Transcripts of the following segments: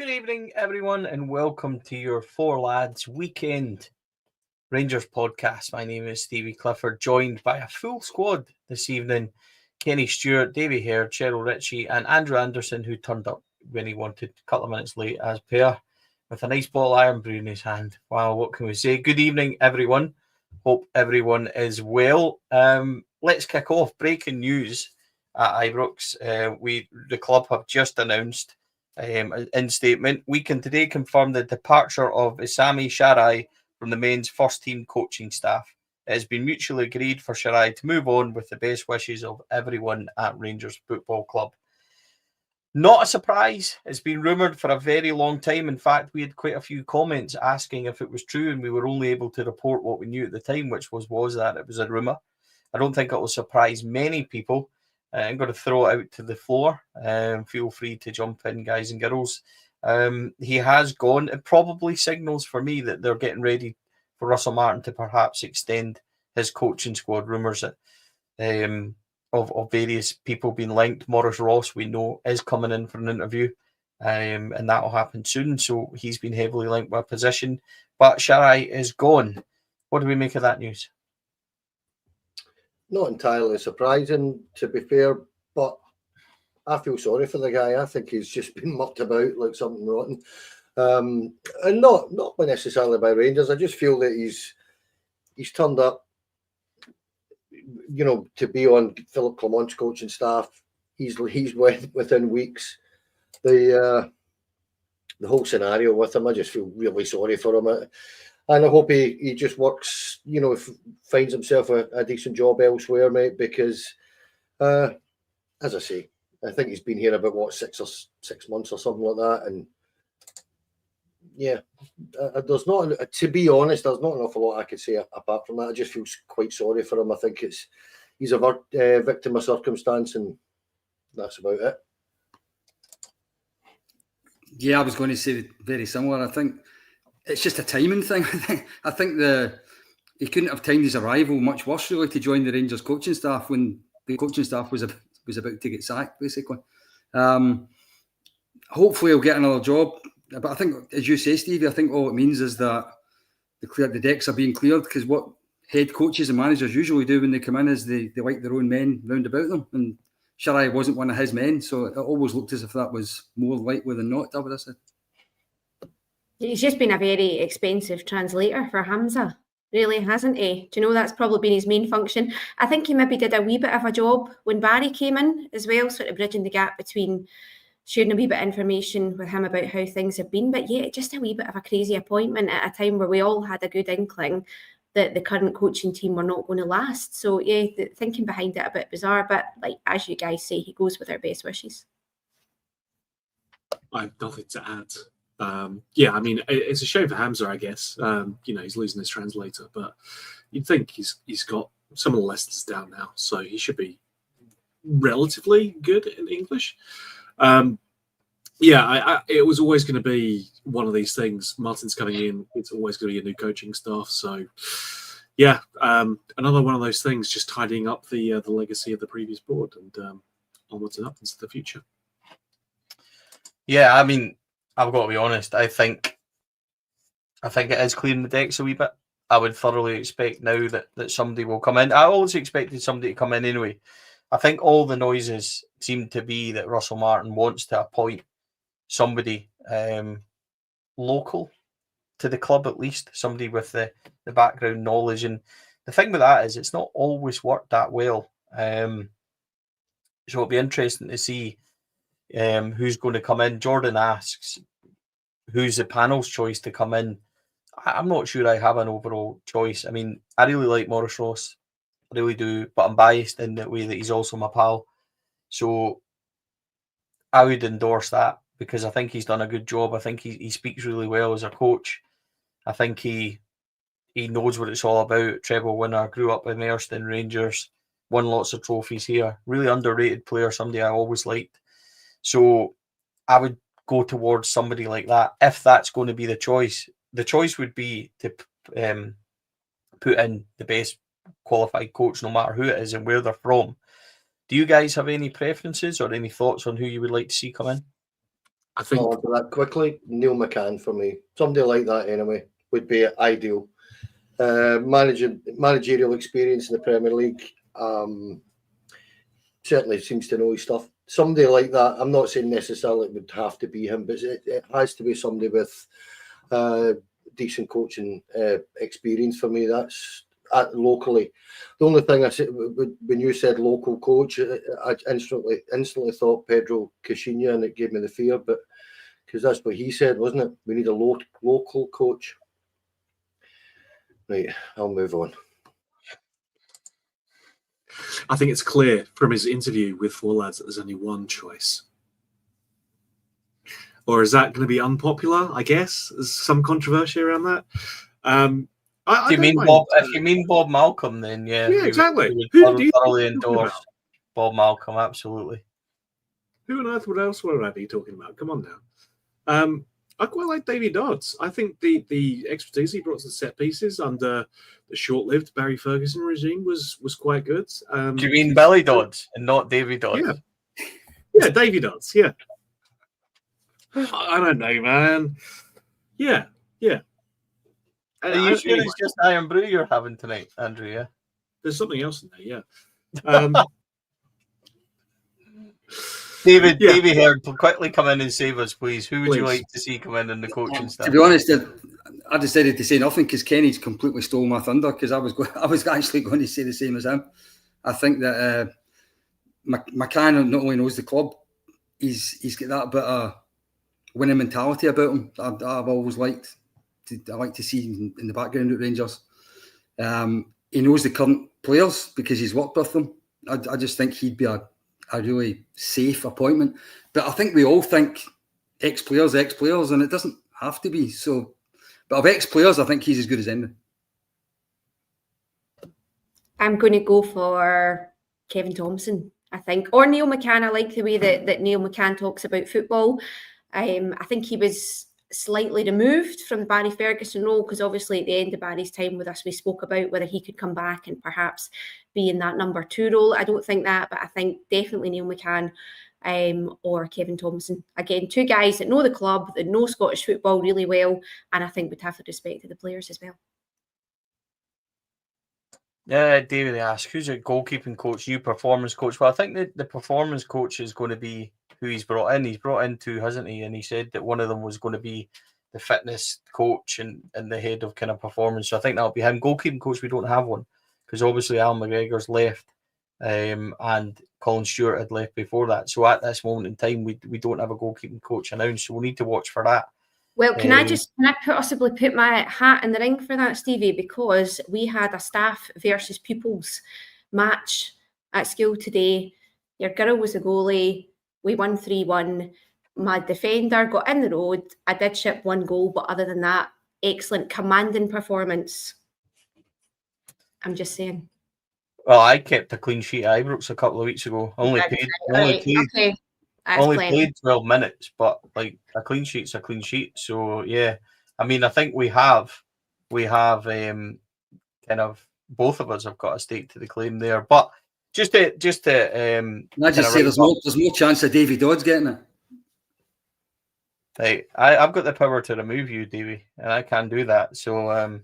Good evening, everyone, and welcome to your Four Lads Weekend Rangers podcast. My name is Stevie Clifford, joined by a full squad this evening. Kenny Stewart, Davy Hare, Cheryl Ritchie, and Andrew Anderson, who turned up when he wanted a couple of minutes late as per, with a nice bottle of Iron Brew in his hand. Wow, what can we say? Good evening, everyone. Hope everyone is well. Let's kick off. Breaking news at Ibrox. The club have just announced in statement, we can today confirm the departure of Isami Sharai from the men's first team coaching staff. It has been mutually agreed for Sharai to move on with the best wishes of everyone at Rangers Football Club. Not a surprise. It's been rumoured for a very long time. In fact, we had quite a few comments asking if it was true, and we were only able to report what we knew at the time, which was that it was a rumour. I don't think it will surprise many people. I'm going to throw it out to the floor. Feel free to jump in, guys and girls. He has gone. It probably signals for me that they're getting ready for Russell Martin to perhaps extend his coaching squad. Rumours of various people being linked. Maurice Ross, we know, is coming in for an interview, and that will happen soon. So he's been heavily linked with a position. But Sharai is gone. What do we make of that news? Not entirely surprising, to be fair, but I feel sorry for the guy. I think he's just been mucked about like something rotten, and not necessarily by Rangers. I just feel that he's turned up, to be on Philip Clement's coaching staff. He's within weeks. The whole scenario with him, I just feel really sorry for him. And I hope he just works, finds himself a decent job elsewhere, mate, because, as I say, I think he's been here about, 6 months or something like that. And, yeah, there's not, to be honest, there's not an awful lot I could say apart from that. I just feel quite sorry for him. I think he's a victim of circumstance, and that's about it. Yeah, I was going to say very similar. I think it's just a timing thing. I think he couldn't have timed his arrival much worse, really, to join the Rangers coaching staff when the coaching staff was about to get sacked, basically. Hopefully he'll get another job. But I think, as you say, Stevie, I think all it means is that the decks are being cleared, because what head coaches and managers usually do when they come in is they like their own men round about them. And Sharai wasn't one of his men, so it always looked as if that was more likely than not, I would have said. He's just been a very expensive translator for Hamza, really, hasn't he? Do you know, that's probably been his main function. I think he maybe did a wee bit of a job when Barry came in as well, sort of bridging the gap between sharing a wee bit of information with him about how things have been. But yeah, just a wee bit of a crazy appointment at a time where we all had a good inkling that the current coaching team were not going to last. So yeah, the thinking behind it a bit bizarre, but like, as you guys say, he goes with our best wishes. I have nothing to add. Yeah, I mean, it's a shame for Hamza, I guess. He's losing his translator, but you'd think he's got some of the lessons down now, so he should be relatively good in English. It was always going to be one of these things. Martin's coming in; it's always going to be a new coaching staff. So, yeah, another one of those things, just tidying up the legacy of the previous board and onwards and upwards to the future. Yeah, I mean, I've got to be honest. I think it is clearing the decks a wee bit. I would thoroughly expect now that somebody will come in. I always expected somebody to come in anyway. I think all the noises seem to be that Russell Martin wants to appoint somebody local to the club, at least somebody with the background knowledge. And the thing with that is it's not always worked that well. So it'll be interesting to see who's going to come in. Jordan asks, who's the panel's choice to come in? I'm not sure I have an overall choice. I mean, I really like Maurice Ross. I really do, but I'm biased in the way that he's also my pal. So I would endorse that because I think he's done a good job. I think he speaks really well as a coach. I think he knows what it's all about. Treble winner, grew up immersed in Rangers, won lots of trophies here. Really underrated player, somebody I always liked. So I would go towards somebody like that if that's going to be the choice. The choice would be to put in the best qualified coach, no matter who it is and where they're from. Do you guys have any preferences or any thoughts on who you would like to see come in? I think I'll do that quickly. Neil McCann for me. Somebody like that anyway would be ideal. Managerial experience in the Premier League. Certainly seems to know his stuff. Somebody like that. I'm not saying necessarily it would have to be him, but it has to be somebody with decent coaching experience for me. That's locally. The only thing I said when you said local coach, I instantly thought Pedro Caixinha, and it gave me the fear. But because that's what he said, wasn't it? We need a local coach. Right, I'll move on. I think it's clear from his interview with Four Lads that there's only one choice. Or is that going to be unpopular? I guess there's some controversy around that. If you mean Bob Malcolm, then yeah, exactly. We would thoroughly endorse Bob Malcolm. Absolutely. Who on earth else would I be talking about? Come on now. I quite like Davy Dodds. I think the expertise he brought to the set pieces under the short-lived Barry Ferguson regime was quite good. Do you mean Billy Dodds and not Davy Dodds? Yeah, Davy Dodds. Yeah. I don't know, man. Yeah. Are you sure it's just Iron Brew you're having tonight, Andrew? Yeah. There's something else in there. Yeah. Davy Heard, quickly come in and save us, please. Who would you like to see come in the coaching staff? To be honest, I decided to say nothing because Kenny's completely stole my thunder because I was actually going to say the same as him. I think that McCann not only knows the club, he's got that bit of winning mentality about him. I've always liked. I like to see in the background at Rangers. He knows the current players because he's worked with them. I just think he'd be a really safe appointment. But I think we all think ex-players, and it doesn't have to be. So, but of ex-players, I think he's as good as any. I'm going to go for Kevin Thompson, I think. Or Neil McCann. I like the way that Neil McCann talks about football. I think he was slightly removed from the Barry Ferguson role because obviously at the end of Barry's time with us, we spoke about whether he could come back and perhaps be in that number 2 role. I don't think that, but I think definitely Neil McCann or Kevin Thompson. Again, 2 guys that know the club, that know Scottish football really well, and I think would have the respect of the players as well. David asked, who's a goalkeeping coach, you performance coach? Well, I think the performance coach is going to be who he's brought in. He's brought in 2, hasn't he? And he said that one of them was going to be the fitness coach and the head of kind of performance. So I think that'll be him. Goalkeeping coach, we don't have one because obviously Al McGregor's left and Colin Stewart had left before that. So at this moment in time, we don't have a goalkeeping coach announced. So we'll need to watch for that. Well, can I possibly put my hat in the ring for that, Stevie? Because we had a staff versus pupils match at school today. Your girl was a goalie. We won 3-1. My defender got in the road. I did ship 1 goal, but other than that, excellent commanding performance. I'm just saying. Well, I kept a clean sheet at Ibrox a couple of weeks ago. Only played 12 minutes, but like a clean sheet's a clean sheet. So yeah, I mean, I think we have kind of both of us have got a stake to the claim there. But just to can I just say there's no chance of Davy Dodds getting it. Hey, I've got the power to remove you, Davy, and I can do that. So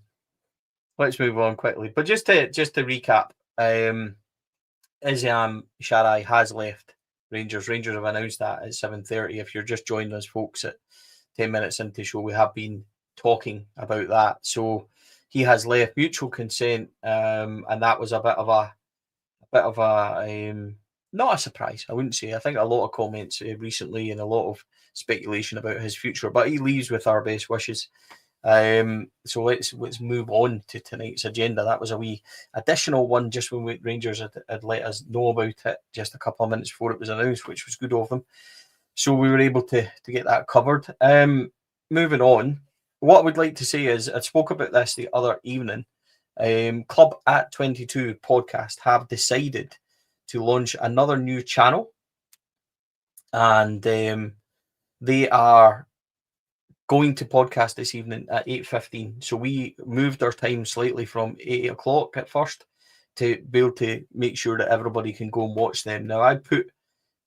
let's move on quickly. But just to recap, Iziam Sharai has left Rangers. Rangers have announced that at 7:30. If you're just joining us, folks, at 10 minutes into the show, we have been talking about that. So he has left, mutual consent, and that was a bit of a not a surprise, I wouldn't say. I think a lot of comments recently and a lot of speculation about his future, but he leaves with our best wishes. So let's move on to tonight's agenda. That was a wee additional one just when Rangers had let us know about it just a couple of minutes before it was announced, which was good of them. So we were able to get that covered. Moving on, what I would like to say is I spoke about this the other evening. Club at 22 podcast have decided to launch another new channel, and they are going to podcast this evening at 8:15. So we moved our time slightly from 8 o'clock at first to be able to make sure that everybody can go and watch them. Now I put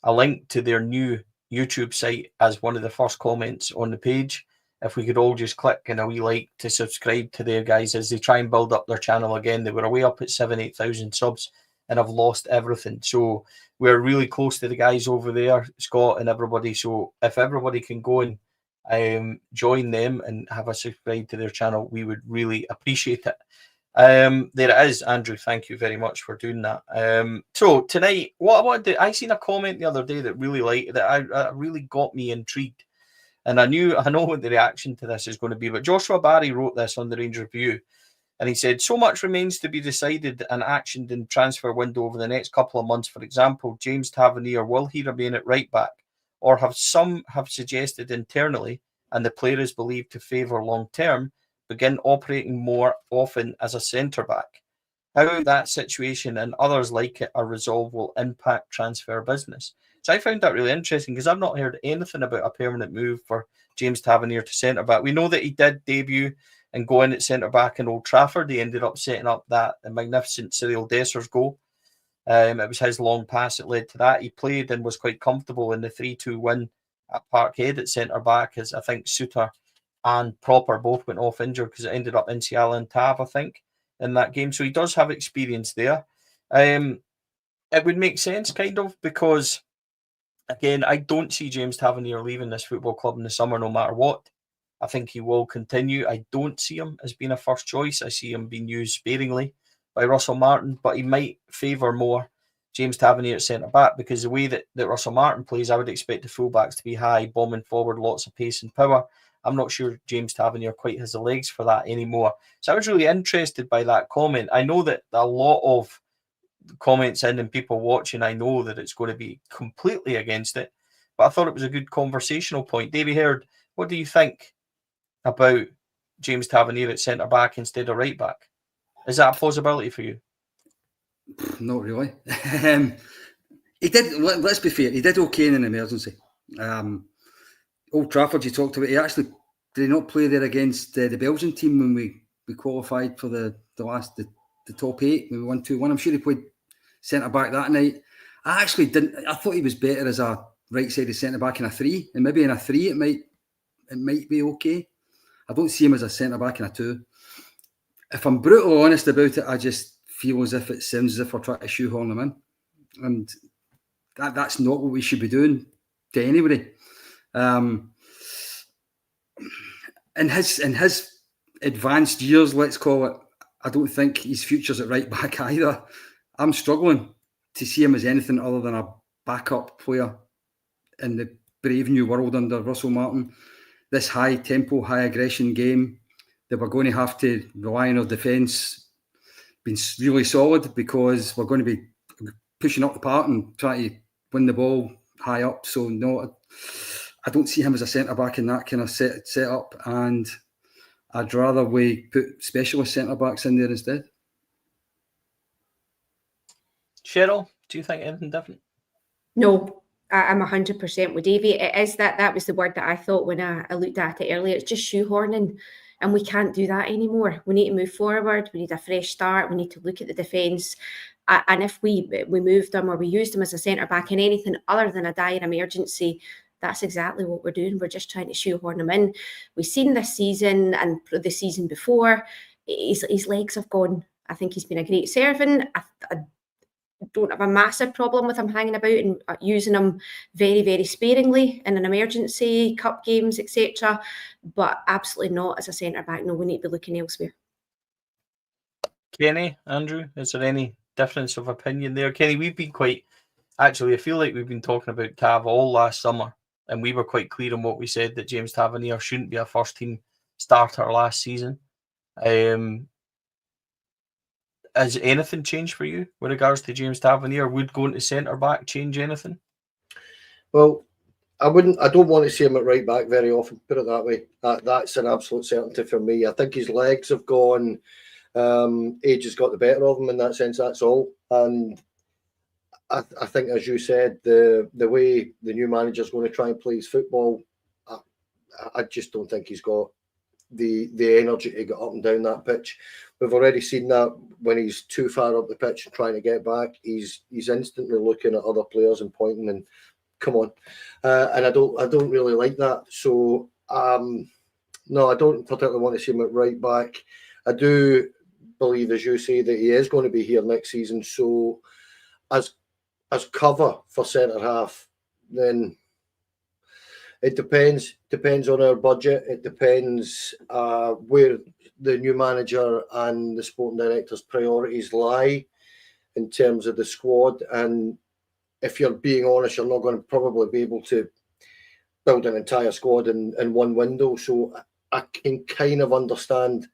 a link to their new YouTube site as one of the first comments on the page. If we could all just click and a wee like to subscribe to their guys as they try and build up their channel again. They were away up at 8,000 subs and have lost everything. So we're really close to the guys over there, Scott and everybody. So if everybody can go and join them and have a subscribe to their channel, we would really appreciate it. There it is, Andrew. Thank you very much for doing that. So tonight, what I want to do, I seen a comment the other day that really got me intrigued. And I know what the reaction to this is going to be, but Joshua Barry wrote this on the Rangers Review, and he said, so much remains to be decided and actioned in transfer window over the next couple of months. For example, James Tavernier, will he remain at right back, or some have suggested internally, and the player is believed to favour long term, begin operating more often as a centre back? How that situation and others like it are resolved will impact transfer business. So I found that really interesting because I've not heard anything about a permanent move for James Tavernier to centre back. We know that he did debut and go in at centre back in Old Trafford. He ended up setting up that magnificent Cyril Desser's goal. It was his long pass that led to that. He played and was quite comfortable in the 3-2 win at Parkhead at centre back, as I think Suter and Proper both went off injured because it ended up in Ciala and Tav, I think, in that game. So he does have experience there. It would make sense, kind of, because again, I don't see James Tavernier leaving this football club in the summer no matter what. I think he will continue. I don't see him as being a first choice. I see him being used sparingly by Russell Martin, but he might favour more James Tavernier at centre-back because the way that Russell Martin plays, I would expect the full-backs to be high, bombing forward, lots of pace and power. I'm not sure James Tavernier quite has the legs for that anymore. So I was really interested by that comment. I know that a lot of comments in and people watching, I know that it's going to be completely against it, but I thought it was a good conversational point. Davey Herd, what do you think about James Tavernier at centre back instead of right back? Is that a possibility for you? Not really. He did. Let's be fair. He did okay in an emergency. Old Trafford, you talked about. He actually did not play there against the Belgian team when we qualified for the top 8 when we won 2-1. I'm sure he played centre back that night. I actually didn't. I thought he was better as a right-sided centre back in a 3, and maybe in a 3 it might be okay. I don't see him as a centre back in a 2. If I'm brutally honest about it, I just feel as if it sounds as if we're trying to shoehorn him in, and that's not what we should be doing to anybody. In his advanced years, let's call it, I don't think his future's at right back either. I'm struggling to see him as anything other than a backup player in the brave new world under Russell Martin. This high tempo, high aggression game that we're going to have to rely on our defence being really solid because we're going to be pushing up the park and trying to win the ball high up. So no, I don't see him as a centre back in that kind of set up, and I'd rather we put specialist centre backs in there instead. Cheryl, do you think anything different? No, I'm 100% with Davey. It is that was the word that I thought when I looked at it earlier. It's just shoehorning, and we can't do that anymore. We need to move forward. We need a fresh start. We need to look at the defence. And if we moved him or we used him as a centre back in anything other than a dire emergency, that's exactly what we're doing. We're just trying to shoehorn him in. We've seen this season and the season before, his legs have gone. I think he's been a great servant. I don't have a massive problem with him hanging about and using him very, very sparingly in an emergency, cup games, etc. But absolutely not as a centre-back. No, we need to be looking elsewhere. Kenny, Andrew, is there any difference of opinion there? Kenny, we've been quite... Actually, I feel like we've been talking about Tav all last summer, and we were quite clear on what we said, that James Tavernier shouldn't be a first-team starter last season. Has anything changed for you with regards to James Tavernier? Would going to centre-back change anything? Well, I don't want to see him at right back very often, put it that way. That's an absolute certainty for me. I think his legs have gone. Age has got the better of him in that sense, that's all. And I think, as you said, the way the new manager's going to try and play his football, I just don't think he's got the energy to get up and down that pitch. We've already seen that when he's too far up the pitch and trying to get back, he's instantly looking at other players and pointing and come on, and I don't really like that. So no, I don't particularly want to see him at right back. I do believe, as you say, that he is going to be here next season. So as cover for centre half, then it depends on our budget. It depends where the new manager and the sporting director's priorities lie in terms of the squad. And if you're being honest, you're not going to probably be able to build an entire squad in one window. So I can kind of understand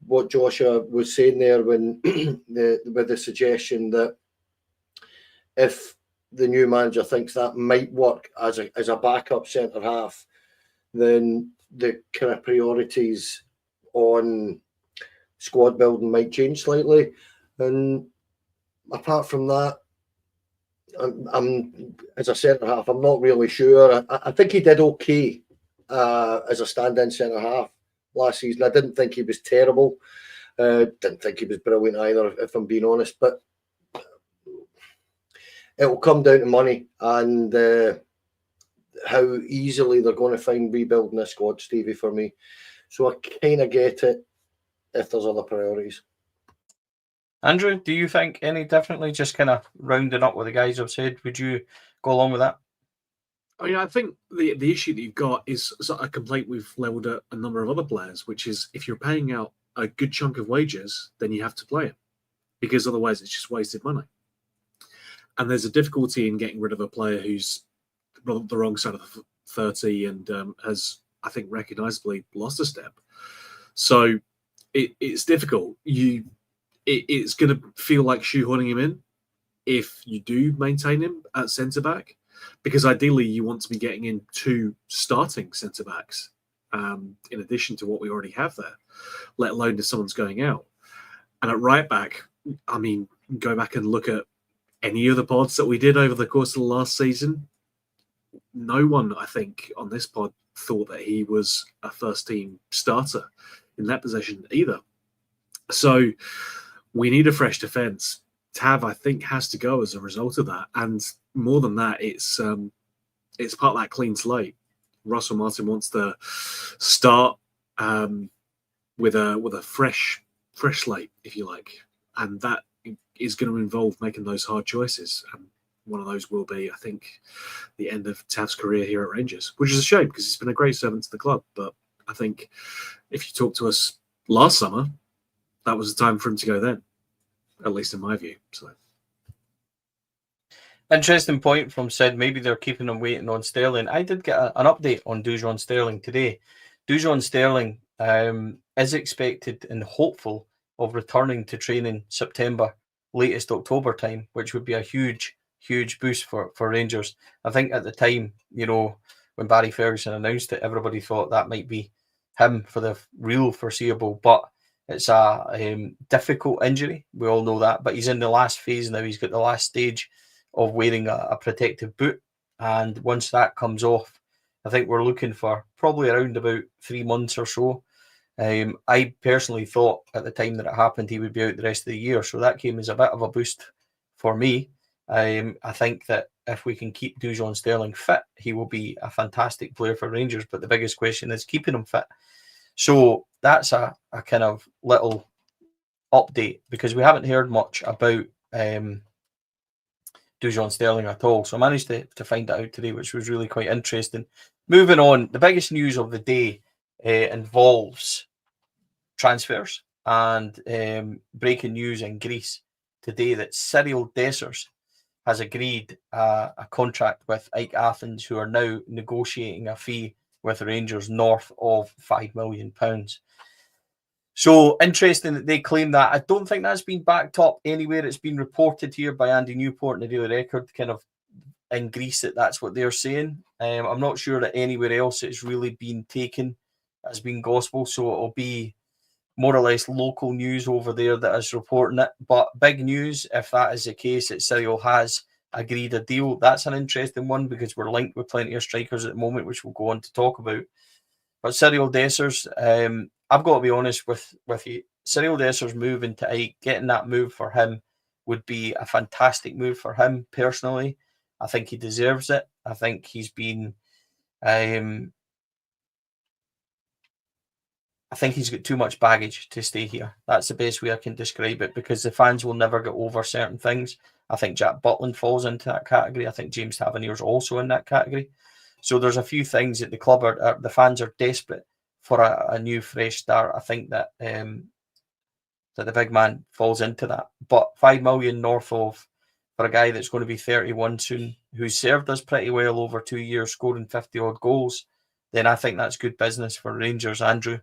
what Joshua was saying there when with the suggestion that if the new manager thinks that might work as a backup centre half, then the kind of priorities on squad building might change slightly. And apart from that, I'm as a centre half, I'm not really sure. I think he did okay as a stand-in centre half last season. I didn't think he was terrible. Didn't think he was brilliant either, if I'm being honest. But it will come down to money and how easily they're going to find rebuilding this squad, Stevie, for me. So I kind of get it if there's other priorities. Andrew, do you think any differently? Just kind of rounding up what the guys have said, would you go along with that? I mean, I think the issue that you've got is a complaint we've levelled at a number of other players, which is if you're paying out a good chunk of wages, then you have to play it, because otherwise it's just wasted money. And there's a difficulty in getting rid of a player who's the wrong side of 30 and has, I think, recognisably lost a step. So it's difficult. It's going to feel like shoehorning him in if you do maintain him at centre-back, because ideally you want to be getting in 2 starting centre-backs in addition to what we already have there, let alone if someone's going out. And at right-back, I mean, go back and look at any of the pods that we did over the course of the last season, no one, I think, on this pod thought that he was a first-team starter in that position either. So we need a fresh defence. Tav, I think, has to go as a result of that. And more than that, it's part of that clean slate. Russell Martin wants to start with a fresh slate, if you like. And that is going to involve making those hard choices. And one of those will be, I think, the end of Tav's career here at Rangers, which is a shame because he's been a great servant to the club. But I think if you talked to us last summer, that was the time for him to go then, at least in my view. So, interesting point from Sid. Maybe they're keeping him waiting on Sterling. I did get an update on Dujon Sterling today. Dujon Sterling is expected and hopeful of returning to training September, latest October time, which would be a huge boost for Rangers. I think at the time, when Barry Ferguson announced it, everybody thought that might be him for the real foreseeable, but it's a difficult injury. We all know that, but he's in the last phase now. He's got the last stage of wearing a protective boot, and once that comes off, I think we're looking for probably around about 3 months or so. I personally thought at the time that it happened he would be out the rest of the year, so that came as a bit of a boost for me. I think that if we can keep Dujon Sterling fit, he will be a fantastic player for Rangers, but the biggest question is keeping him fit. So that's a kind of little update, because we haven't heard much about Dujon Sterling at all. So I managed to find that out today, which was really quite interesting. Moving on, the biggest news of the day involves transfers and breaking news in Greece today that Cyril Dessers has agreed a contract with AEK Athens, who are now negotiating a fee with Rangers north of £5 million. So interesting that they claim that. I don't think that's been backed up anywhere. It's been reported here by Andy Newport in the Daily Record, kind of in Greece, that's what they're saying. I'm not sure that anywhere else it's really been taken as being gospel, so it'll be more or less local news over there that is reporting it. But big news, if that is the case, that Cyril has agreed a deal. That's an interesting one because we're linked with plenty of strikers at the moment, which we'll go on to talk about. But Cyril Dessers, I've got to be honest with you. Cyril Dessers moving to AEK, getting that move for him would be a fantastic move for him personally. I think he deserves it. I think he's been. I think he's got too much baggage to stay here. That's the best way I can describe it, because the fans will never get over certain things. I think Jack Butland falls into that category. I think James Tavernier's also in that category. So there's a few things that the club the fans are desperate for a new fresh start. I think that that the big man falls into that. But 5 million north of for a guy that's going to be 31 soon, who's served us pretty well over 2 years, scoring 50 odd goals, then I think that's good business for Rangers. Andrew,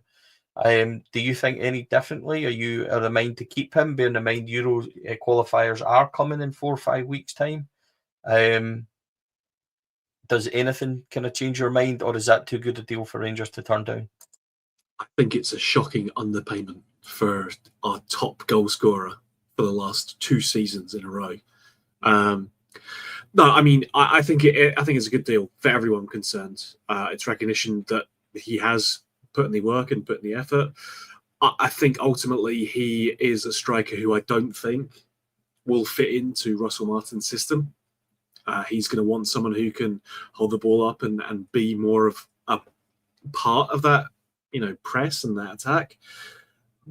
do you think any differently? Are you of the mind to keep him, bearing in mind Euro qualifiers are coming in 4 or 5 weeks' time? Does anything kind of change your mind, or is that too good a deal for Rangers to turn down? I think it's a shocking underpayment for our top goal scorer for the last 2 seasons in a row. No, I mean, I think it's a good deal for everyone concerned. It's recognition that he has put in the work and put in the effort. I think ultimately he is a striker who I don't think will fit into Russell Martin's system. He's going to want someone who can hold the ball up and be more of a part of that, press and that attack.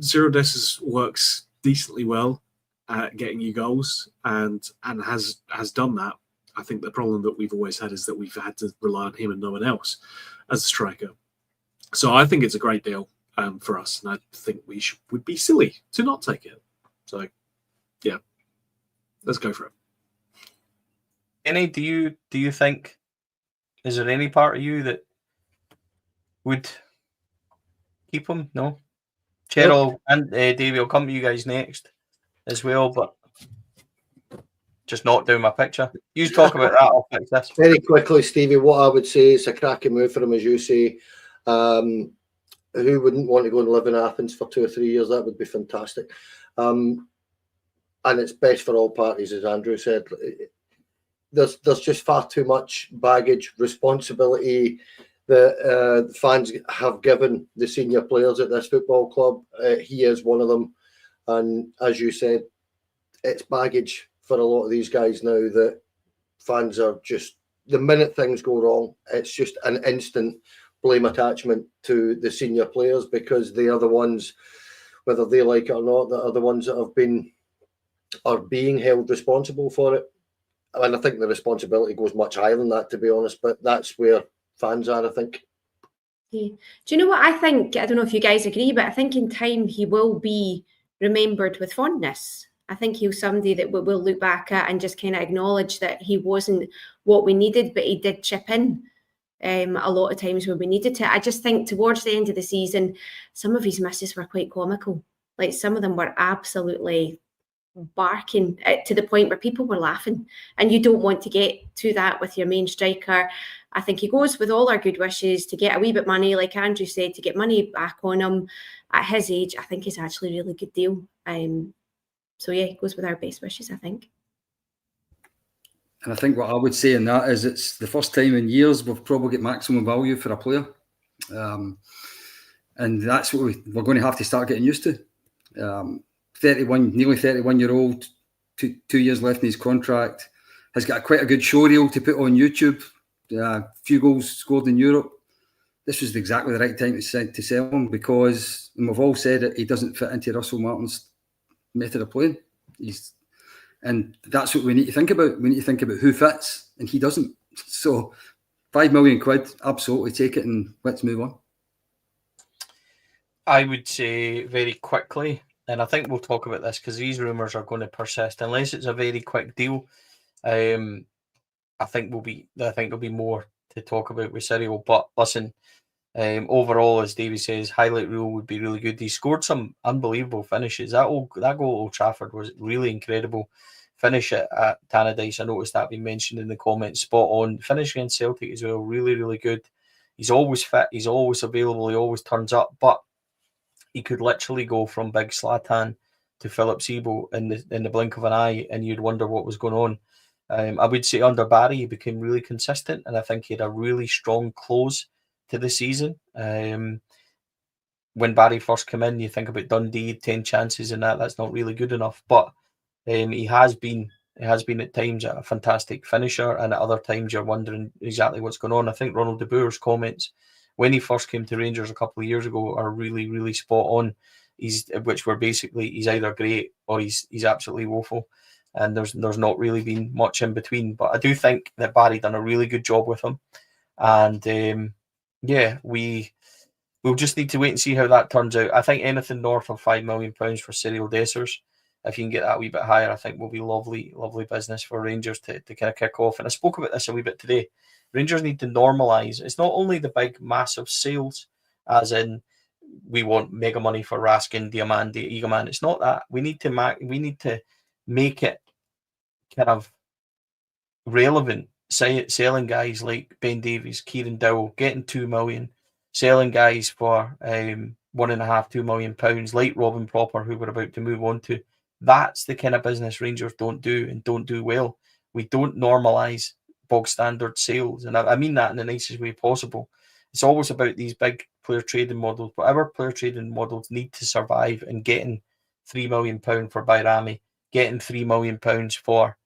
Zero Dessus works decently well at getting you goals and has done that. I think the problem that we've always had is that we've had to rely on him and no one else as a striker. So I think it's a great deal for us, and I think we would be silly to not take it. So, yeah, let's go for it. Kenny, do you think, is there any part of you that would keep him? No? Cheryl and Davey, will come to you guys next as well, but just knock down my picture. You talk about that, I'll fix this. Very quickly, Stevie, what I would say is a cracking move for him, as you say. Who wouldn't want to go and live in Athens for 2 or 3 years? That would be fantastic. And it's best for all parties, as Andrew said. There's just far too much baggage, responsibility that fans have given the senior players at this football club. He is one of them. And as you said, it's baggage for a lot of these guys now that fans are just, the minute things go wrong, it's just an instant blame attachment to the senior players, because they are the ones, whether they like it or not, that are the ones that are being held responsible for it. And I think the responsibility goes much higher than that, to be honest, but that's where fans are, I think. Yeah. Do you know what I think? I don't know if you guys agree, but I think in time he will be remembered with fondness. I think he's somebody that we'll look back at and just kind of acknowledge that he wasn't what we needed, but he did chip in a lot of times when we needed to. I just think towards the end of the season, some of his misses were quite comical. Like, some of them were absolutely barking to the point where people were laughing, and you don't want to get to that with your main striker. I think he goes with all our good wishes to get a wee bit money, like Andrew said, to get money back on him at his age. I think it's actually a really good deal. So yeah, he goes with our best wishes, I think. And I think what I would say in that is it's the first time in years we've probably got maximum value for a player. And that's what we're going to have to start getting used to. Nearly 31-year-old, 2 years left in his contract, has got quite a good show reel to put on YouTube. A few goals scored in Europe. This was exactly the right time to sell him, because, and we've all said it, he doesn't fit into Russell Martin's method of playing. And that's what we need to think about. We need to think about who fits, and he doesn't. So £5 million, absolutely take it, and let's move on. I would say very quickly, and I think we'll talk about this because these rumours are going to persist unless it's a very quick deal. I think there'll be more to talk about with Cyril. But listen, overall, as Davey says, highlight reel would be really good. He scored some unbelievable finishes. That goal at Old Trafford was really incredible. Finish at Tannadice, I noticed that being mentioned in the comments. Spot on. Finish against Celtic as well. Really, really good. He's always fit. He's always available. He always turns up. But he could literally go from Big Zlatan to Philip Sebo in the blink of an eye, and you'd wonder what was going on. I would say under Barry, he became really consistent, and I think he had a really strong close to the season. When Barry first came in, you think about Dundee, 10 chances and that's not really good enough. But he has been He has been at times a fantastic finisher, and at other times you're wondering exactly what's going on. I think Ronald de Boer's comments when he first came to Rangers a couple of years ago are really, really spot on. Which were basically he's either great or he's absolutely woeful, and there's not really been much in between. But I do think that Barry done a really good job with him, and we'll just need to wait and see how that turns out. I think anything north of £5 million for Cyril Dessers, if you can get that a wee bit higher, I think will be lovely business for Rangers to kind of kick off. And I spoke about this a wee bit today. Rangers need to normalise. It's not only the big, massive sales, as in we want mega money for Raskin, Diamandi, Eagleman. It's not that. We need to make it kind of relevant. Selling guys like Ben Davies, Kieran Dowell, getting 2 million, selling guys for £1.5–2 million, like Robin Propper, who we're about to move on to. That's the kind of business Rangers don't do and don't do well. We don't normalise bog standard sales, and I mean that in the nicest way possible. It's always about these big player trading models. Whatever player trading models need to survive, and getting £3 million for Bayrami, getting £3 million for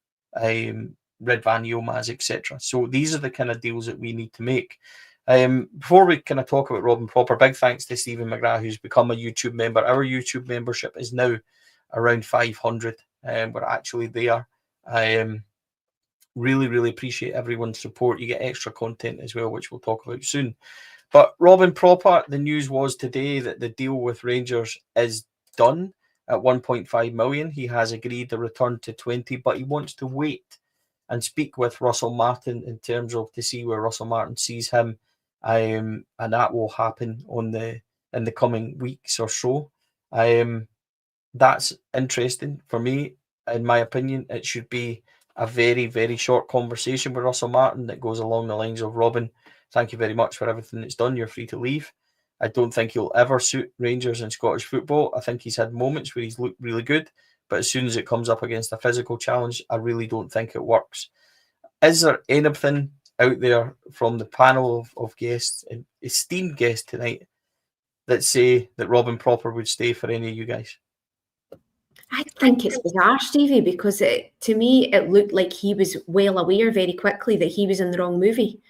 Red Van Yilmaz, etc. So these are the kind of deals that we need to make. Before we kind of talk about Robin Propper, big thanks to Stephen McGrath, who's become a YouTube member. Our YouTube membership is now around 500. We're actually there. Really, really appreciate everyone's support. You get extra content as well, which we'll talk about soon. But Robin Propper, the news was today that the deal with Rangers is done at 1.5 million. He has agreed to return to 20, but he wants to wait and speak with Russell Martin in terms of to see where Russell Martin sees him, and that will happen in the coming weeks or so. That's interesting for me. In my opinion, it should be a very, very short conversation with Russell Martin that goes along the lines of, Robin, thank you very much for everything that's done. You're free to leave. I don't think he'll ever suit Rangers in Scottish football. I think he's had moments where he's looked really good, but as soon as it comes up against a physical challenge, I really don't think it works. Is there anything out there from the panel of guests, esteemed guests tonight, that say that Robin Propper would stay for any of you guys? I think it's bizarre, Stevie, because to me, it looked like he was well aware very quickly that he was in the wrong movie.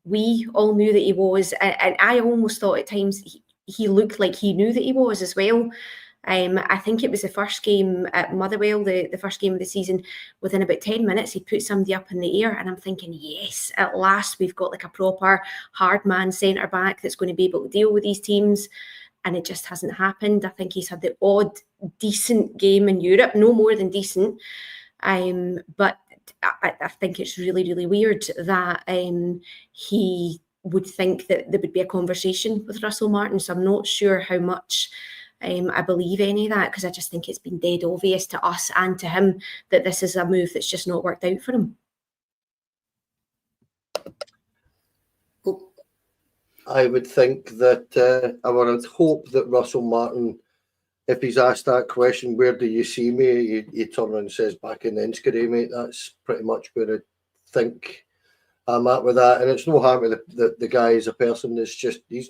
We all knew that he was, and I almost thought at times he looked like he knew that he was as well. I think it was the first game at Motherwell, the first game of the season. Within about 10 minutes, he put somebody up in the air, and I'm thinking, yes, at last we've got like a proper hard man centre back that's going to be able to deal with these teams. And it just hasn't happened. I think he's had the odd decent game in Europe, no more than decent. But I think it's really, really weird that he would think that there would be a conversation with Russell Martin. So I'm not sure how much I believe any of that, because I just think it's been dead obvious to us and to him that this is a move that's just not worked out for him. I would think that I would hope that Russell Martin, if he's asked that question, where do you see me? He turns around and says, back in the Inskiddy, mate. That's pretty much where I think I'm at with that. And it's no harm to the guy as a person. It's just he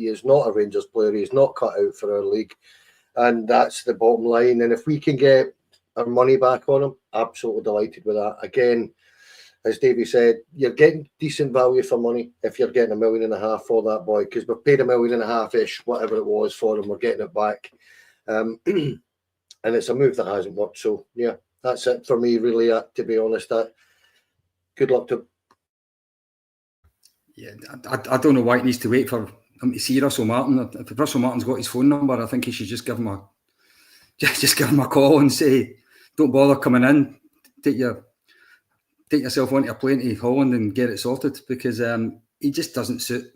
is not a Rangers player. He's not cut out for our league. And that's the bottom line. And if we can get our money back on him, absolutely delighted with that. Again, as Davey said, you're getting decent value for money if you're getting $1.5 million for that boy, because we've paid $1.5 million-ish, whatever it was for him, we're getting it back. And it's a move that hasn't worked. So, yeah, that's it for me, really, to be honest. Good luck to him. Yeah, I don't know why it needs to wait for him to see Russell Martin. If Russell Martin's got his phone number, I think he should just give him a call and say, don't bother coming in, take yourself onto a plane to Holland and get it sorted, because he just doesn't suit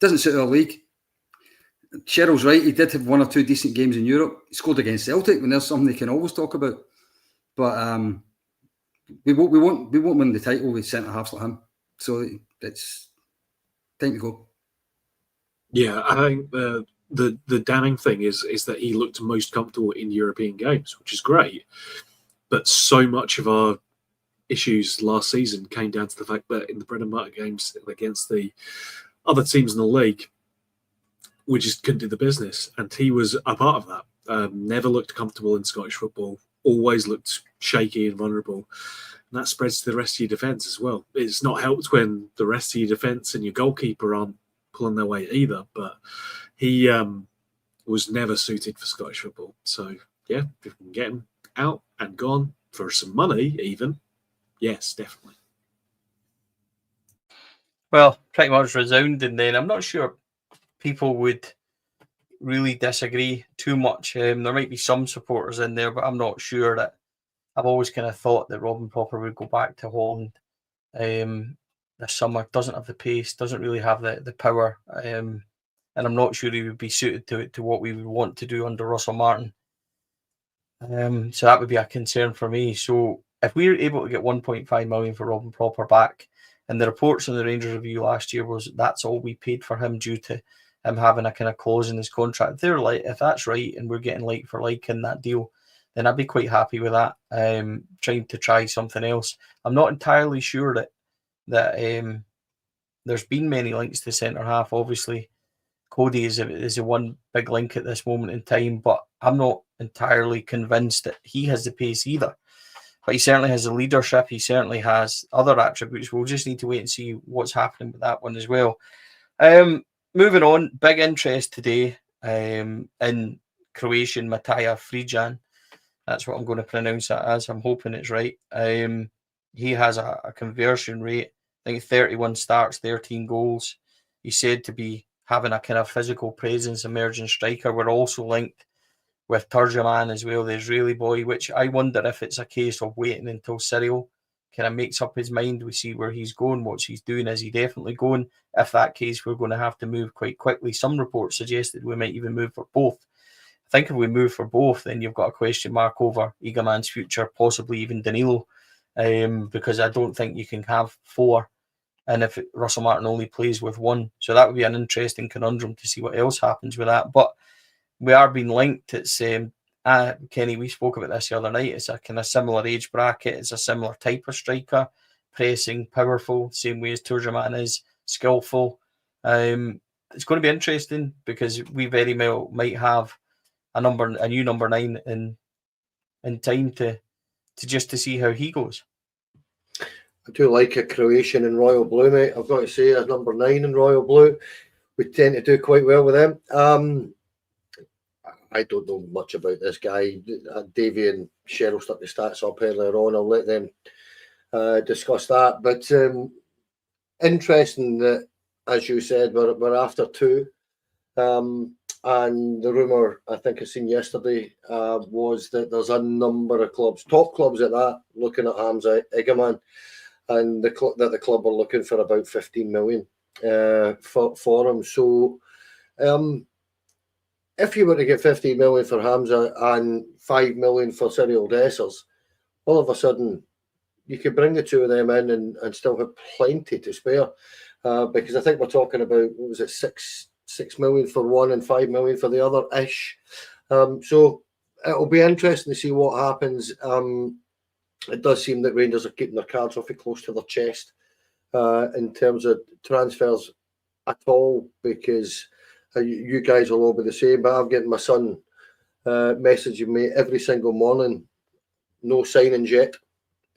our league. Cheryl's right, he did have one or two decent games in Europe. He scored against Celtic, when there's something they can always talk about. But we won't win the title with centre halves like him. So it's time to go. Yeah, I think the damning thing is that he looked most comfortable in European games, which is great. But so much of our issues last season came down to the fact that in the bread and butter games against the other teams in the league, we just couldn't do the business, and he was a part of that. Never looked comfortable in Scottish football always looked shaky and vulnerable. And that spreads to the rest of your defence as well. It's not helped when the rest of your defence and your goalkeeper aren't pulling their weight either. But he was never suited for Scottish football. So, yeah, if we can get him out and gone for some money even, yes, definitely. Well, pretty much resounding then. I'm not sure people would really disagree too much. There might be some supporters in there, but I'm not sure that. I've always kind of thought that Robin Popper would go back to Holland this summer. Doesn't have the pace, doesn't really have the power, and I'm not sure he would be suited to what we would want to do under Russell Martin. So that would be a concern for me. So if we're able to get 1.5 million for Robin Popper back, and the reports in the Rangers review last year was that's all we paid for him due to him having a kind of clause in his contract. They're like, if that's right, and we're getting like for like in that deal, then I'd be quite happy with that. Trying to try something else. I'm not entirely sure that there's been many links to centre half. Obviously, Cody is a one big link at this moment in time, but I'm not entirely convinced that he has the pace either. But he certainly has the leadership. He certainly has other attributes. We'll just need to wait and see what's happening with that one as well. Moving on, big interest today in Croatian Mataja Frijan. That's what I'm going to pronounce that as. I'm hoping it's right. He has a conversion rate, I think 31 starts, 13 goals. He's said to be having a kind of physical presence, emerging striker. We're also linked with Turgeman as well, the Israeli boy, which I wonder if it's a case of waiting until Cyril kind of makes up his mind. We see where he's going, what he's doing. Is he definitely going? If that case, we're going to have to move quite quickly. Some reports suggested we might even move for both. I think if we move for both, then you've got a question mark over Egerman's future, possibly even Danilo, because I don't think you can have four, and if Russell Martin only plays with one. So that would be an interesting conundrum to see what else happens with that. But we are being linked. It's Kenny, we spoke about this the other night. It's a kind of similar age bracket. It's a similar type of striker, pressing, powerful, same way as Turgeman is, skillful. It's going to be interesting because we very well might have a new number 9 in time to just to see how he goes. I do like a Croatian in royal blue, mate. I've got to say, as number 9 in royal blue, we tend to do quite well with them. I don't know much about this guy. Davey and Cheryl stuck the stats up earlier on. I'll let them discuss that. But interesting that, as you said, we're after 2. And the rumour, I think I seen yesterday, was that there's a number of clubs, top clubs at that, looking at Hamza Egerman, and that the club are looking for about 15 million for him. So if you were to get 15 million for Hamza and 5 million for Cyril Dessers, all of a sudden you could bring the two of them in and still have plenty to spare. Because I think we're talking about, what was it, 6 million for one and 5 million for the other ish. So it'll be interesting to see what happens. It does seem that Rangers are keeping their cards awfully close to their chest in terms of transfers at all, because you guys will all be the same. But I'm getting my son messaging me every single morning, no signings yet.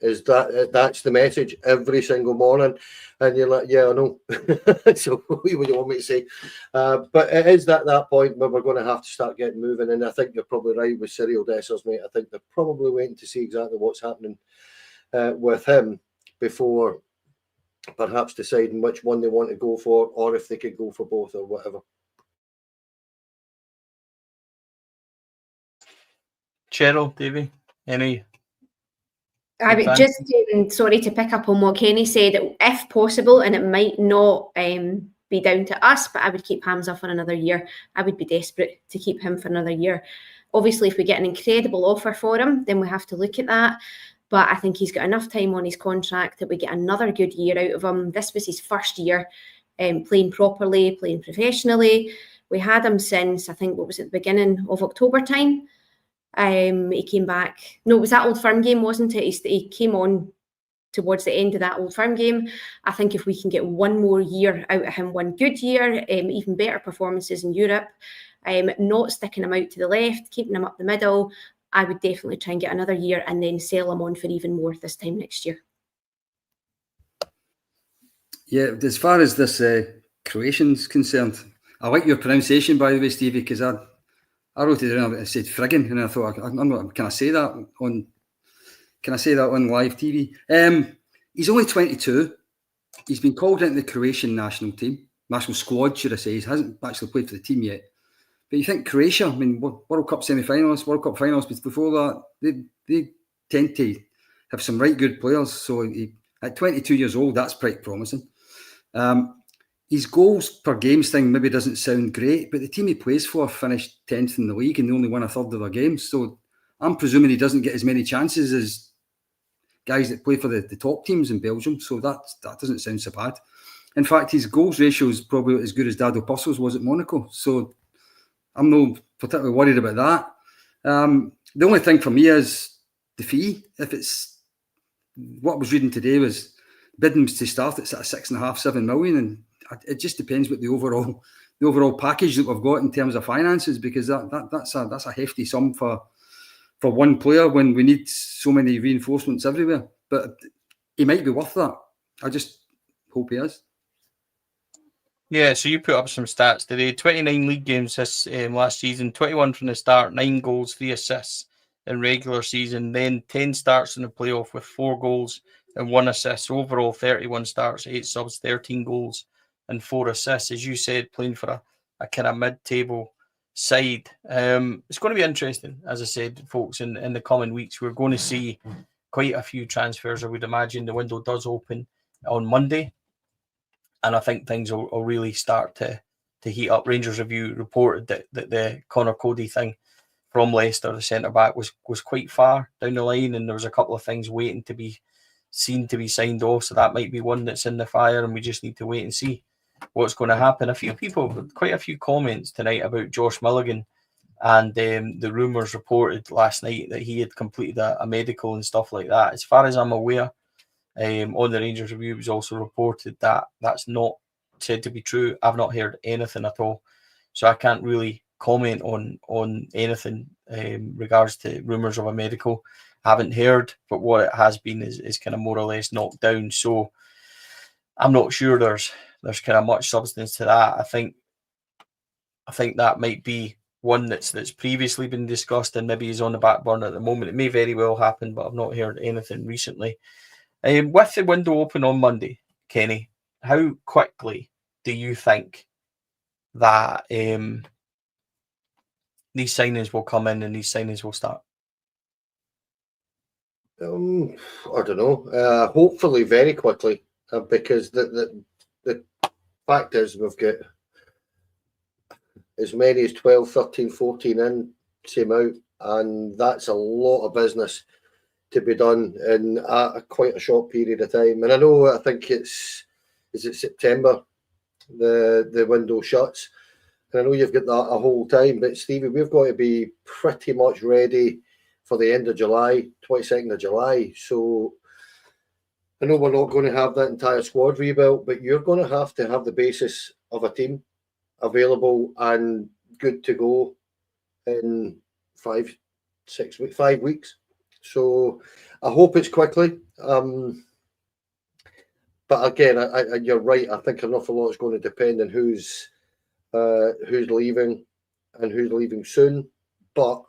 That's the message every single morning, and you're like, yeah, I know. So what do you want me to say? But it is that point where we're going to have to start getting moving, and I think you're probably right with Cyril Dessers, mate. I think they're probably waiting to see exactly what's happening with him before perhaps deciding which one they want to go for, or if they could go for both or whatever. Cheryl, Davey, any? I would just, sorry to pick up on what Kenny said, if possible, and it might not be down to us, but I would keep Hamza for another year. I would be desperate to keep him for another year. Obviously, if we get an incredible offer for him, then we have to look at that. But I think he's got enough time on his contract that we get another good year out of him. This was his first year playing properly, playing professionally. We had him since, I think, what was it, the beginning of October time. He came back. No, it was that Old Firm game, wasn't it? He came on towards the end of that Old Firm game. I think if we can get one more year out of him, one good year, even better performances in Europe, not sticking him out to the left, keeping him up the middle, I would definitely try and get another year and then sell him on for even more this time next year. Yeah, as far as this Croatian's concerned, I like your pronunciation, by the way, Stevie, because I wrote it down. I said friggin', and I thought, I'm not. Can I say that on? Can I say that on live TV? He's only 22. He's been called into the Croatian national squad, should I say? He hasn't actually played for the team yet. But you think Croatia? I mean, World Cup semi-finalists, World Cup finalists. Before that, they tend to have some right good players. So at 22 years old, that's pretty promising. His goals per games thing maybe doesn't sound great, but the team he plays for finished 10th in the league and they only won a third of their games. So I'm presuming he doesn't get as many chances as guys that play for the top teams in Belgium. So that doesn't sound so bad. In fact, his goals ratio is probably as good as Dado Pussel's was at Monaco. So I'm not particularly worried about that. The only thing for me is the fee. If it's what I was reading today was bidding to start at 6.5, 7 million, and it just depends what the overall package that we've got in terms of finances, because that's a hefty sum for one player when we need so many reinforcements everywhere. But he might be worth that. I just hope he is. Yeah, so you put up some stats today. 29 league games this last season, 21 from the start, 9 goals, 3 assists in regular season, then 10 starts in the playoff with 4 goals and 1 assist. So overall, 31 starts, 8 subs, 13 goals and 4 assists. As you said, playing for a kind of mid-table side. It's going to be interesting, as I said, folks, in the coming weeks. We're going to see quite a few transfers, I would imagine. The window does open on Monday, and I think things will really start to heat up. Rangers Review reported that the Connor Cody thing from Leicester, the centre-back, was quite far down the line, and there was a couple of things waiting to be seen to be signed off, so that might be one that's in the fire, and we just need to wait and see what's going to happen. A few people, quite a few comments tonight about Josh Milligan, and the rumours reported last night that he had completed a medical and stuff like that. As far as I'm aware, on the Rangers Review, it was also reported that that's not said to be true. I've not heard anything at all, so I can't really comment on anything regards to rumours of a medical. I haven't heard, but what it has been is kind of more or less knocked down. So I'm not sure there's kind of much substance to that. I think that might be one that's previously been discussed and maybe is on the back burner at the moment. It may very well happen, but I've not heard anything recently. With the window open on Monday, Kenny, how quickly do you think that these signings will come in and these signings will start? I don't know. Hopefully very quickly, because the fact is we've got as many as 12, 13, 14 in, same out, and that's a lot of business to be done in quite a short period of time. And I think is it September the window shuts, and I know you've got that a whole time, but Stevie, we've got to be pretty much ready for the end of July, 22nd of July. So I know we're not going to have that entire squad rebuilt, but you're going to have the basis of a team available and good to go in 5 weeks. So I hope it's quickly. But again, you're right. I think an awful lot is going to depend on who's leaving and who's leaving soon. But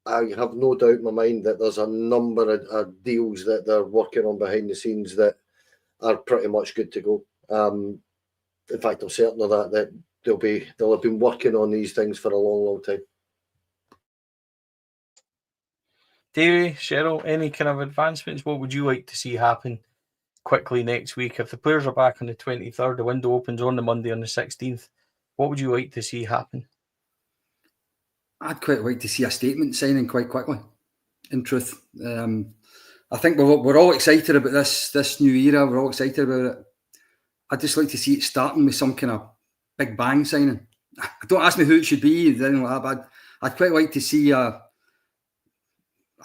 I have no doubt in my mind that there's a number of deals that they're working on behind the scenes that are pretty much good to go. In fact, I'm certain of that they'll have been working on these things for a long, long time. Davey, Cheryl, any kind of advancements? What would you like to see happen quickly next week? If the players are back on the 23rd, the window opens on the Monday on the 16th, what would you like to see happen? I'd quite like to see a statement signing quite quickly, in truth. I think we're all excited about this new era. We're all excited about it. I'd just like to see it starting with some kind of big bang signing. Don't ask me who it should be, but I'd quite like to see I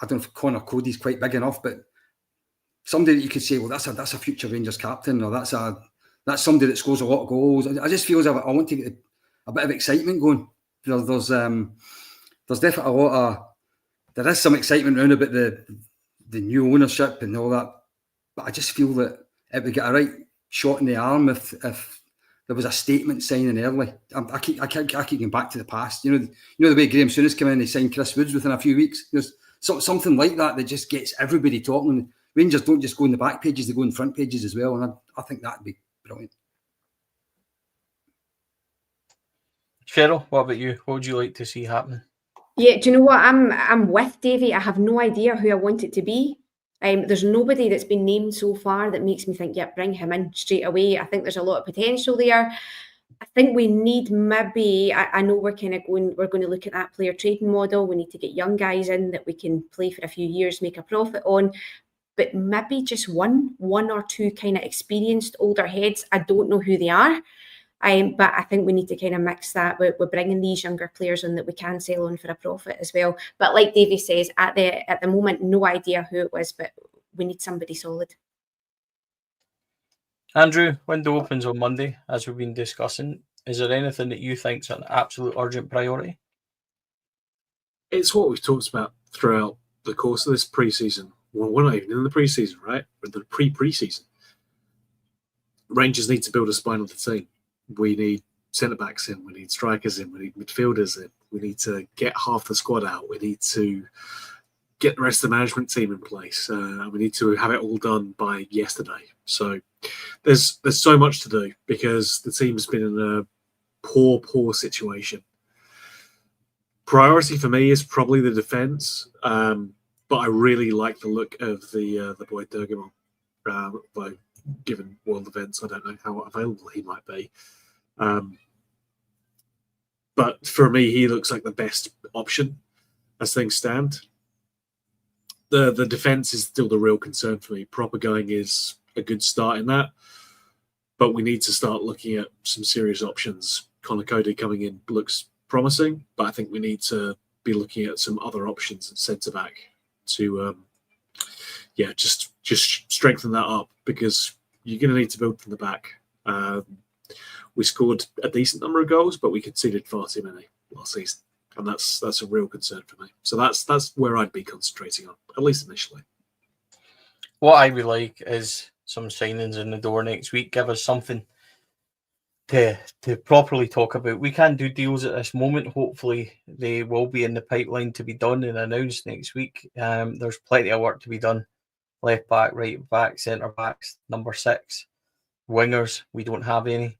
don't know if Connor Cody's quite big enough, but somebody that you could say, well, that's a future Rangers captain, or that's somebody that scores a lot of goals. I just feel as I want to get a bit of excitement going. There's definitely a lot of there is some excitement around about the new ownership and all that, but I just feel that it would get a right shot in the arm if there was a statement signing early. I keep going back to the past. You know the way Graham Souness came in and they signed Chris Woods within a few weeks. There's something like that just gets everybody talking. Rangers don't just go in the back pages; they go in front pages as well, and I think that'd be brilliant. Cheryl, what about you? What would you like to see happening? Yeah, do you know what? I'm with Davey. I have no idea who I want it to be. There's nobody that's been named so far that makes me think, yeah, bring him in straight away. I think there's a lot of potential there. I think we need maybe, I know we're going to look at that player trading model. We need to get young guys in that we can play for a few years, make a profit on. But maybe just one or two kind of experienced older heads. I don't know who they are. But I think we need to kind of mix that with bringing these younger players in that we can sell on for a profit as well. But like Davey says, at the moment, no idea who it was, but we need somebody solid. Andrew, window opens on Monday, as we've been discussing. Is there anything that you think is an absolute urgent priority? It's what we've talked about throughout the course of this pre-season. Well, we're not even in the pre-season, right? We're in the pre-season. Rangers need to build a spine of the team. We need centre-backs in, we need strikers in, we need midfielders in, we need to get half the squad out, we need to get the rest of the management team in place, we need to have it all done by yesterday. So there's so much to do because the team's been in a poor situation. Priority for me is probably the defence, but I really like the look of the boy Dergamon. Though given world events, I don't know how available he might be. But for me, he looks like the best option as things stand. The defence is still the real concern for me. Proper going is a good start in that, but we need to start looking at some serious options. Connor Cody coming in looks promising, but I think we need to be looking at some other options at centre back to, just strengthen that up because you're going to need to build from the back. We scored a decent number of goals, but we conceded far too many last season, and that's a real concern for me. So that's where I'd be concentrating on, at least initially. What I would like is some signings in the door next week. Give us something to properly talk about. We can't do deals at this moment. Hopefully, they will be in the pipeline to be done and announced next week. There's plenty of work to be done. Left back, right back, centre backs, number 6, wingers. We don't have any.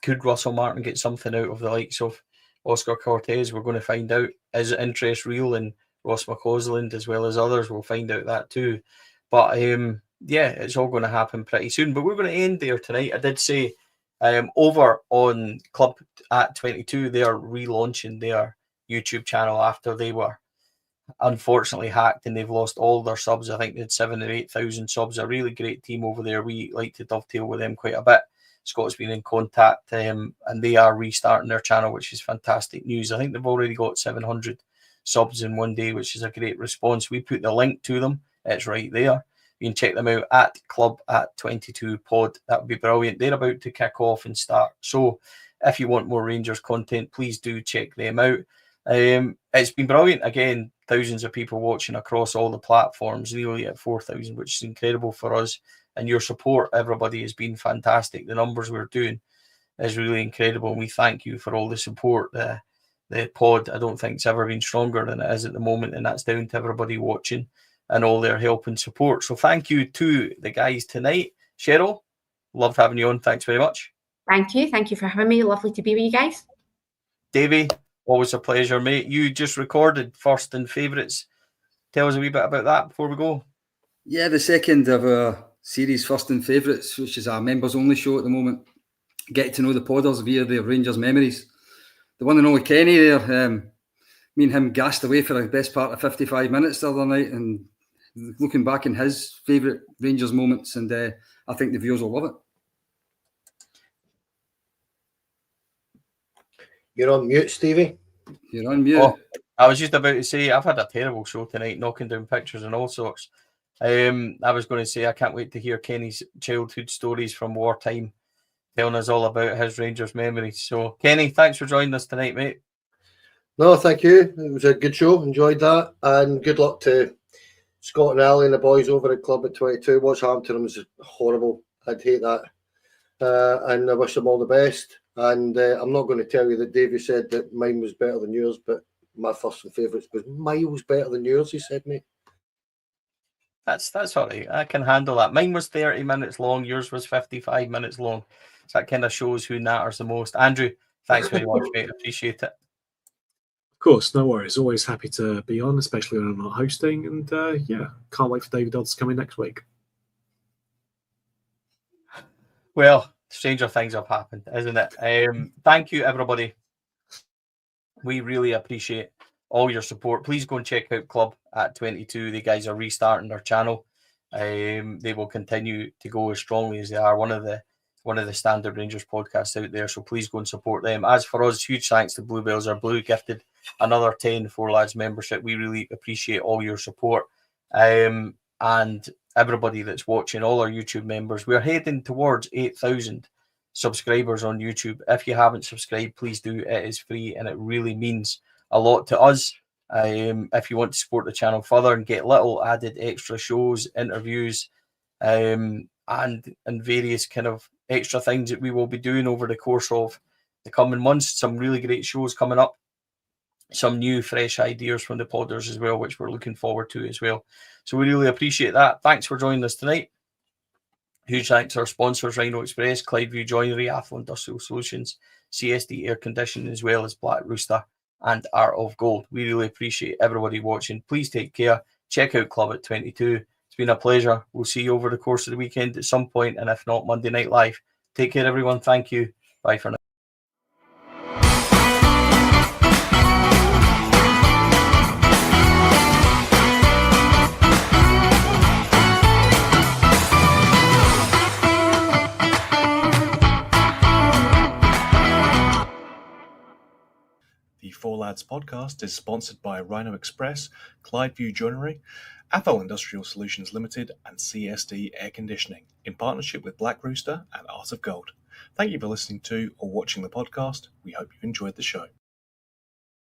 Could Russell Martin get something out of the likes of Oscar Cortez? We're going to find out. Is interest real in Ross McCausland as well as others? We'll find out that too. But it's all going to happen pretty soon. But we're going to end there tonight. I did say over on Club at 22, they are relaunching their YouTube channel after they were unfortunately hacked and they've lost all their subs. I think they had 7,000 or 8,000 subs. A really great team over there. We like to dovetail with them quite a bit. Scott's been in contact and they are restarting their channel, which is fantastic news. I think they've already got 700 subs in one day, which is a great response. We put the link to them. It's right there. You can check them out at Club at 22 Pod. That would be brilliant. They're about to kick off and start. So if you want more Rangers content, please do check them out. It's been brilliant. Again, thousands of people watching across all the platforms, nearly at 4,000, which is incredible for us. And your support, everybody, has been fantastic. The numbers we're doing is really incredible. And we thank you for all the support. The pod, I don't think it's ever been stronger than it is at the moment. And that's down to everybody watching and all their help and support. So thank you to the guys tonight. Cheryl, loved having you on. Thanks very much. Thank you. Thank you for having me. Lovely to be with you guys. Davey, always a pleasure, mate. You just recorded First and Favourites. Tell us a wee bit about that before we go. Yeah, the second of our series, First and Favourites, which is our members-only show at the moment. Get to know the podders via their Rangers memories. The one and only Kenny there, me and him gassed away for the best part of 55 minutes the other night and looking back in his favourite Rangers moments, and I think the viewers will love it. You're on mute, Stevie. You're on mute. Oh, I was just about to say, I've had a terrible show tonight, knocking down pictures and all sorts. I was going to say, I can't wait to hear Kenny's childhood stories from wartime, telling us all about his Rangers memories. So, Kenny, thanks for joining us tonight, mate. No, thank you. It was a good show. Enjoyed that. And good luck to Scott and Ali and the boys over at Club at 22. What's happened to them is horrible. I'd hate that. And I wish them all the best. And I'm not going to tell you that Davey said that mine was better than yours, but my first and favourites was miles better than yours, he said, mate. That's all right. I can handle that. Mine was 30 minutes long. Yours was 55 minutes long. So that kind of shows who natters the most. Andrew, thanks very much, mate. Appreciate it. Of course, no worries. Always happy to be on, especially when I'm not hosting. And yeah, can't wait for David Dodd to come in next week. Well, stranger things have happened, isn't it? Thank you, everybody. We really appreciate all your support. Please go and check out Club at 22. The guys are restarting their channel. They will continue to go as strongly as they are. One of the standard Rangers podcasts out there. So please go and support them. As for us, huge thanks to Bluebells. Our Blue gifted another 10 4 Lads membership. We really appreciate all your support. And everybody that's watching, all our YouTube members. We're heading towards 8,000 subscribers on YouTube. If you haven't subscribed, please do. It is free and it really means a lot to us. If you want to support the channel further and get little added extra shows, interviews, and various kind of extra things that we will be doing over the course of the coming months. Some really great shows coming up. Some new fresh ideas from the podders as well, which we're looking forward to as well. So we really appreciate that. Thanks for joining us tonight. Huge thanks to our sponsors, Rhino Express, Clydeview Joinery, Athlon Industrial Solutions, CSD Air Conditioning, as well as Black Rooster and Art of Gold. We really appreciate everybody watching. Please take care. Check out Club at 22. It's been a pleasure. We'll see you over the course of the weekend at some point, and if not, Monday Night Live. Take care, everyone. Thank you. Bye for now. The Four Lads podcast is sponsored by Rhino Express, Clydeview Joinery, Athlon Industrial Solutions Limited, and CSD Air Conditioning, in partnership with Black Rooster and Art of Gold. Thank you for listening to or watching the podcast. We hope you've enjoyed the show.